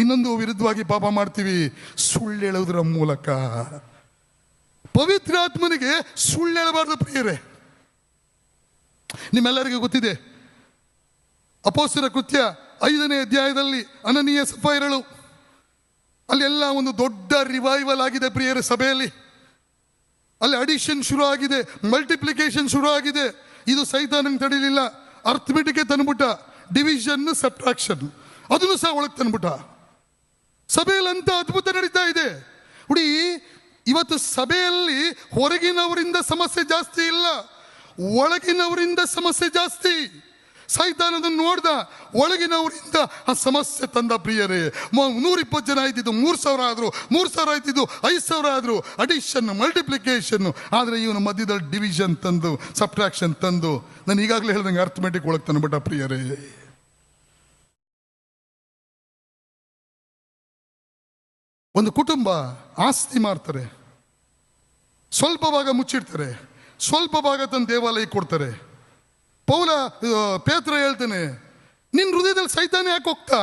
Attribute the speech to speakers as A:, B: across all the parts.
A: ಇನ್ನೊಂದು ವಿರುದ್ಧವಾಗಿ ಪಾಪ ಮಾಡ್ತೀವಿ, ಸುಳ್ಳು ಹೇಳುವುದರ ಮೂಲಕ. ಪವಿತ್ರಾತ್ಮನಿಗೆ ಸುಳ್ಳು ಹೇಳಬಾರ್ದು ಪ್ರಿಯರೇ. ನಿಮ್ಮೆಲ್ಲರಿಗೂ ಗೊತ್ತಿದೆ, ಅಪೊಸ್ತಲರ ಕೃತ್ಯ 5ನೇ ಅಧ್ಯಾಯದಲ್ಲಿ ಅನನೀಯ ಸಫೈರಳು, ಅಲ್ಲೆಲ್ಲ ಒಂದು ದೊಡ್ಡ ರಿವೈವಲ್ ಆಗಿದೆ ಪ್ರಿಯರೇ. ಸಭೆಯಲ್ಲಿ ಅಲ್ಲಿ ಅಡಿಷನ್ ಶುರು ಆಗಿದೆ, ಮಲ್ಟಿಪ್ಲಿಕೇಶನ್ ಶುರು ಆಗಿದೆ. ಇದು ಸೈತಾನಂಗೆ ತಡಿಲಿಲ್ಲ, ಅರ್ಥಮೆಟಿಕ್ ತಂದ್ಬಿಟ್ಟ, ಡಿವಿಷನ್ ಸಬ್ಟ್ರಾಕ್ಷನ್ ಅದನ್ನು ಸಹ ಒಳಗೆ ತಂದ್ಬಿಟ್ಟ. ಸಭೆಯಲ್ಲಿ ಅಂತ ಅದ್ಭುತ ನಡೀತಾ ಇದೆ. ನೋಡಿ, ಇವತ್ತು ಸಭೆಯಲ್ಲಿ ಹೊರಗಿನವರಿಂದ ಸಮಸ್ಯೆ ಜಾಸ್ತಿ ಇಲ್ಲ, ಒಳಗಿನವರಿಂದ ಸಮಸ್ಯೆ ಜಾಸ್ತಿ. ಸೈತಾನದನ್ನು ನೋಡ್ದ, ಒಳಗಿನವರಿಂದ ಆ ಸಮಸ್ಯೆ ತಂದ ಪ್ರಿಯರೇ. 120 ಜನ ಆಯ್ತಿದ್ದು 3,000 ಆದ್ರು, 3,000 ಆಯ್ತಿದ್ದು 5,000 ಆದ್ರು. Addition multiplication. ಆದರೆ ಇವನು ಮಧ್ಯದಲ್ಲಿ ಡಿವಿಷನ್ ತಂದು, ಸಬ್ಟ್ರಾಕ್ಷನ್ ತಂದು, ನಾನು ಈಗಾಗಲೇ ಹೇಳ್ದಂಗೆ ಅರ್ಥಮೆಟಿಕ್ ಒಳಗೆ ತಂದ್ಬಿಟ್ಟ ಪ್ರಿಯರೇ. ಒಂದು ಕುಟುಂಬ ಆಸ್ತಿ ಮಾಡ್ತಾರೆ, ಸ್ವಲ್ಪ ಭಾಗ ಮುಚ್ಚಿಡ್ತಾರೆ, ಸ್ವಲ್ಪ ಭಾಗ ತಂದು ದೇವಾಲಯಕ್ಕೆ ಕೊಡ್ತಾರೆ. ಪೇತ್ರ ಹೇಳ್ತಾನೆ, ನಿನ್ನ ಹೃದಯದಲ್ಲಿ ಸೈತಾನ ಯಾಕೆ ಹೋಗ್ತಾ?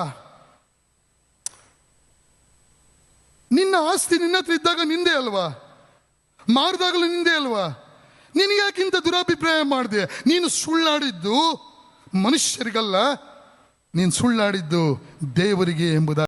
A: ನಿನ್ನ ಆಸ್ತಿ ನಿನ್ನ ಹತ್ರ ಇದ್ದಾಗ ನಿಂದೆ ಅಲ್ವಾ, ಮಾರಿದಾಗಲೂ ನಿಂದೆ ಅಲ್ವಾ, ನಿನಗೆ ಯಾಕಿಂತ ದುರಾಭಿಪ್ರಾಯ ಮಾಡಿದೆ? ನೀನು ಸುಳ್ಳಾಡಿದ್ದು ಮನುಷ್ಯರಿಗಲ್ಲ, ನೀನು ಸುಳ್ಳಾಡಿದ್ದು ದೇವರಿಗೆ ಎಂಬುದಾಗಿ